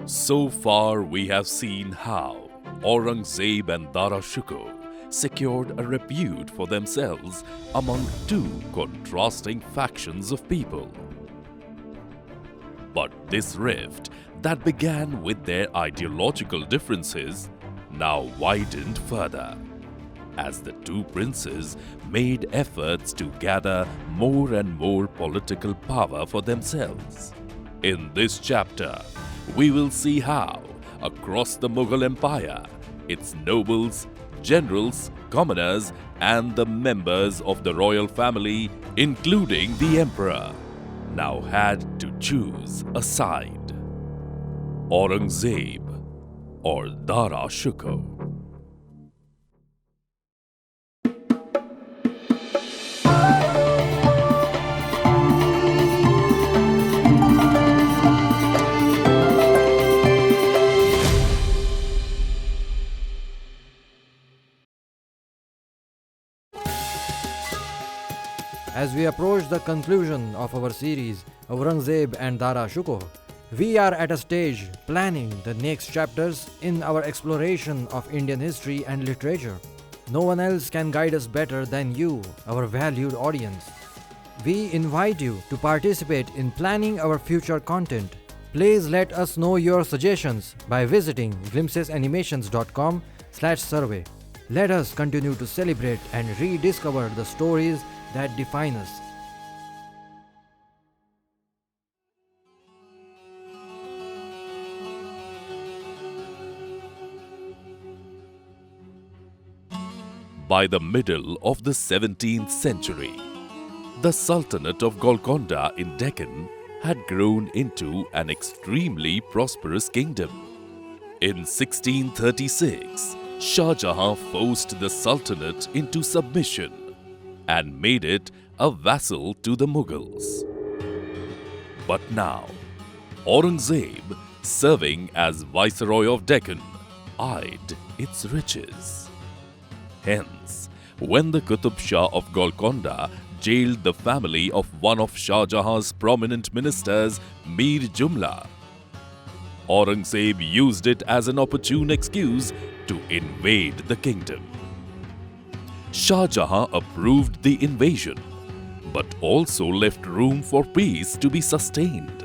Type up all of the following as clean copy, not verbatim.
So far, we have seen how Aurangzeb and Dara Shukoh secured a repute for themselves among two contrasting factions of people. But this rift that began with their ideological differences now widened further, as the two princes made efforts to gather more and more political power for themselves. In this chapter, we will see how, across the Mughal Empire, its nobles, generals, commoners, and the members of the royal family, including the emperor, now had to choose a side: Aurangzeb or Dara Shukoh. As we approach the conclusion of our series, Aurangzeb and Dara Shukoh, we are at a stage planning the next chapters in our exploration of Indian history and literature. No one else can guide us better than you, our valued audience. We invite you to participate in planning our future content. Please let us know your suggestions by visiting glimpsesanimations.com/survey. Let us continue to celebrate and rediscover the stories that define us. By the middle of the 17th century, the Sultanate of Golconda in Deccan had grown into an extremely prosperous kingdom. In 1636, Shahjahan forced the Sultanate into submission and made it a vassal to the Mughals. But now, Aurangzeb, serving as Viceroy of Deccan, eyed its riches. Hence, when the Qutb Shah of Golconda jailed the family of one of Shah Jahan's prominent ministers, Mirjumla, Aurangzeb used it as an opportune excuse to invade the kingdom. Shah Jahan approved the invasion, but also left room for peace to be sustained.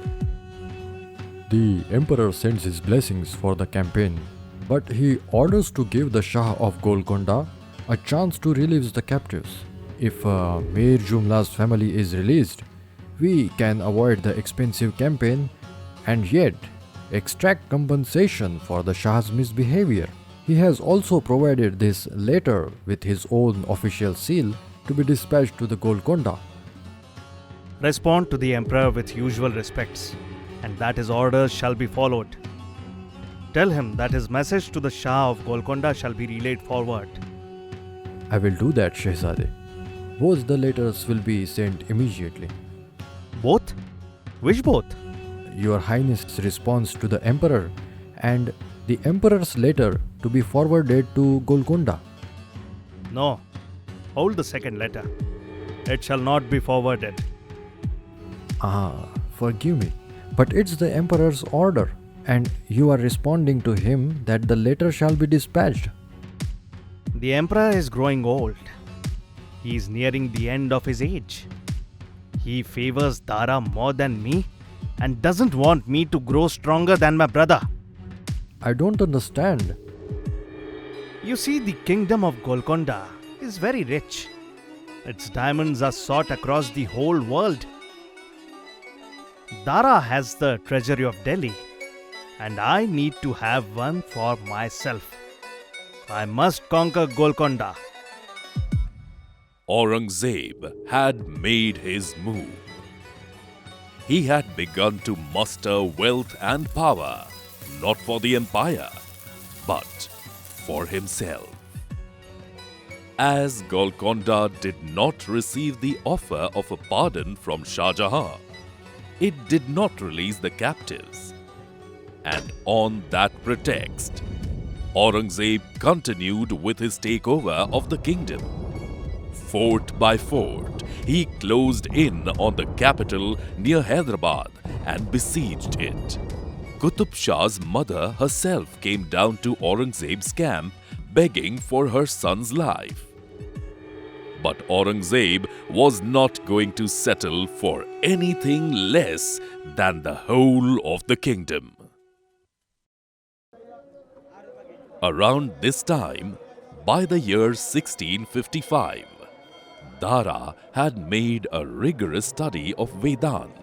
The emperor sends his blessings for the campaign, but he orders to give the Shah of Golconda a chance to release the captives. If Mirjumla's family is released, we can avoid the expensive campaign and yet extract compensation for the Shah's misbehavior. He has also provided this letter with his own official seal to be dispatched to the Golconda. Respond to the emperor with usual respects, and that his orders shall be followed. Tell him that his message to the Shah of Golconda shall be relayed forward. I will do that, Shehzade. Both the letters will be sent immediately. Both? Which both? Your Highness' response to the emperor and the emperor's letter to be forwarded to Golconda. No. Hold the second letter. It shall not be forwarded. Forgive me, but it's the emperor's order, and you are responding to him that the letter shall be dispatched. The emperor is growing old. He is nearing the end of his age. He favors Dara more than me and doesn't want me to grow stronger than my brother. I don't understand. You see, the kingdom of Golconda is very rich. Its diamonds are sought across the whole world. Dara has the treasury of Delhi, and I need to have one for myself. I must conquer Golconda. Aurangzeb had made his move. He had begun to muster wealth and power, not for the empire, but for himself. As Golconda did not receive the offer of a pardon from Shah Jahan, it did not release the captives. And on that pretext, Aurangzeb continued with his takeover of the kingdom. Fort by fort, he closed in on the capital near Hyderabad and besieged it. Qutb Shah's mother herself came down to Aurangzeb's camp begging for her son's life. But Aurangzeb was not going to settle for anything less than the whole of the kingdom. Around this time, by the year 1655, Dara had made a rigorous study of Vedanta.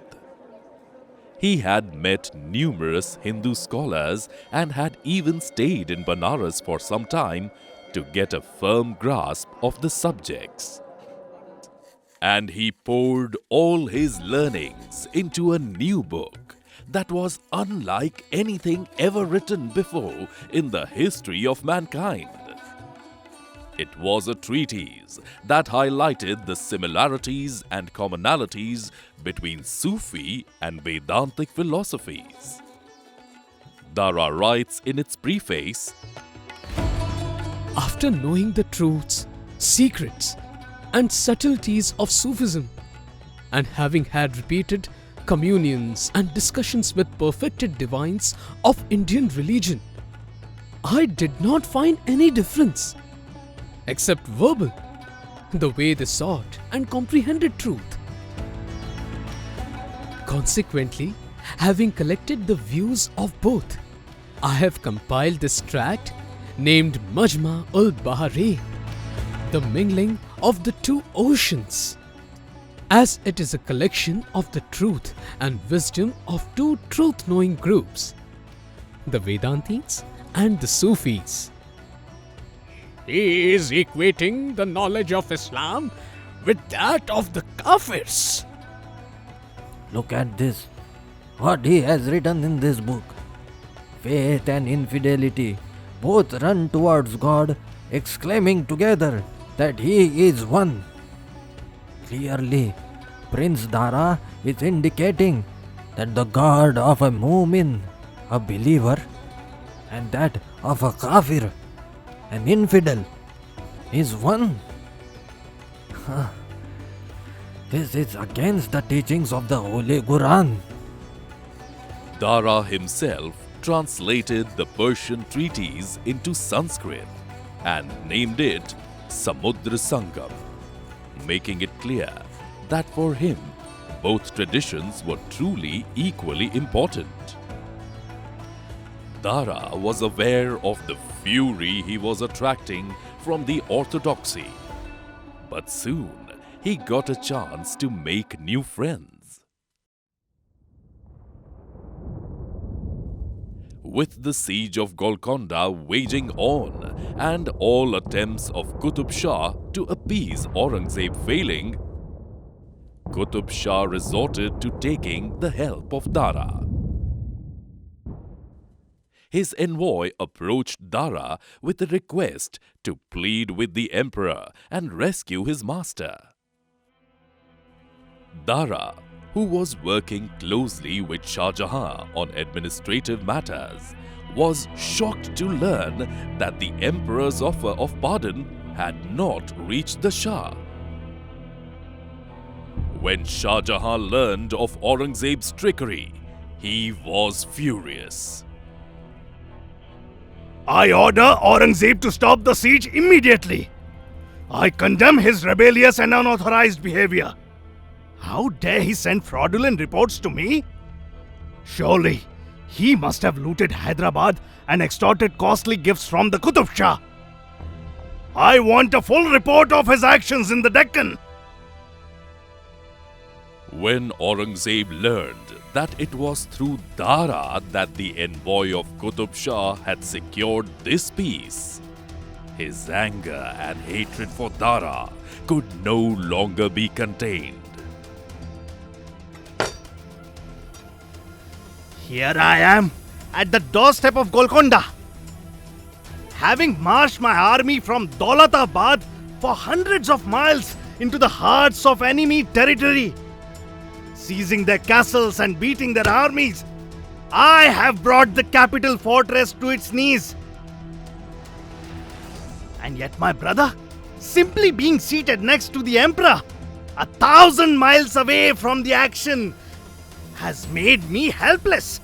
He had met numerous Hindu scholars and had even stayed in Banaras for some time to get a firm grasp of the subjects. And he poured all his learnings into a new book that was unlike anything ever written before in the history of mankind. It was a treatise that highlighted the similarities and commonalities between Sufi and Vedantic philosophies. Dara writes in its preface, After knowing the truths, secrets, and subtleties of Sufism, and having had repeated communions and discussions with perfected divines of Indian religion, I did not find any difference, except verbal, the way they sought and comprehended truth. Consequently, having collected the views of both, I have compiled this tract named Majma-ul-Bahrain, the mingling of the two oceans, as it is a collection of the truth and wisdom of two truth-knowing groups, the Vedantics and the Sufis. He is equating the knowledge of Islam with that of the Kafirs. Look at this. What he has written in this book. Faith and infidelity both run towards God, exclaiming together that He is one. Clearly, Prince Dara is indicating that the God of a mu'min, a believer, and that of a kafir, an infidel, is one. This is against the teachings of the Holy Quran. Dara himself translated the Persian treatise into Sanskrit and named it Samudra Sangam, making it clear that for him both traditions were truly equally important. Dara was aware of the fury he was attracting from the orthodoxy, but soon he got a chance to make new friends. With the Siege of Golconda waging on and all attempts of Qutb Shah to appease Aurangzeb failing, Qutb Shah resorted to taking the help of Dara. His envoy approached Dara with a request to plead with the emperor and rescue his master. Dara, who was working closely with Shahjahan on administrative matters, was shocked to learn that the emperor's offer of pardon had not reached the Shah. When Shahjahan learned of Aurangzeb's trickery, he was furious. I order Aurangzeb to stop the siege immediately. I condemn his rebellious and unauthorized behavior. How dare he send fraudulent reports to me? Surely, he must have looted Hyderabad and extorted costly gifts from the Qutb Shah. I want a full report of his actions in the Deccan. When Aurangzeb learned that it was through Dara that the envoy of Qutb Shah had secured this peace, his anger and hatred for Dara could no longer be contained. Here I am, at the doorstep of Golconda. Having marched my army from Daulatabad for hundreds of miles into the hearts of enemy territory, seizing their castles and beating their armies, I have brought the capital fortress to its knees. And yet my brother, simply being seated next to the emperor, 1,000 miles away from the action, has made me helpless.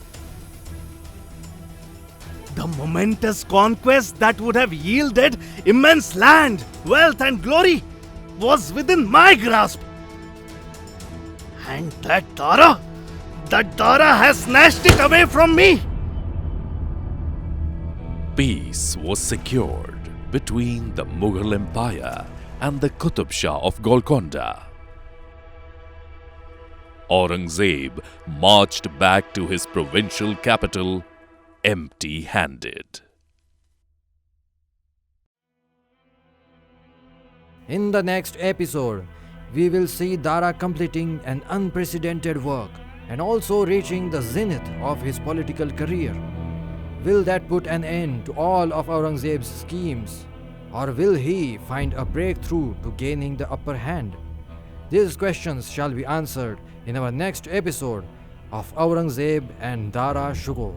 The momentous conquest that would have yielded immense land, wealth, and glory was within my grasp. And that Dara has snatched it away from me. Peace was secured between the Mughal Empire and the Qutb Shah of Golconda. Aurangzeb marched back to his provincial capital empty-handed. In the next episode, we will see Dara completing an unprecedented work and also reaching the zenith of his political career. Will that put an end to all of Aurangzeb's schemes? Or will he find a breakthrough to gaining the upper hand? These questions shall be answered in our next episode of Aurangzeb and Dara Shukoh.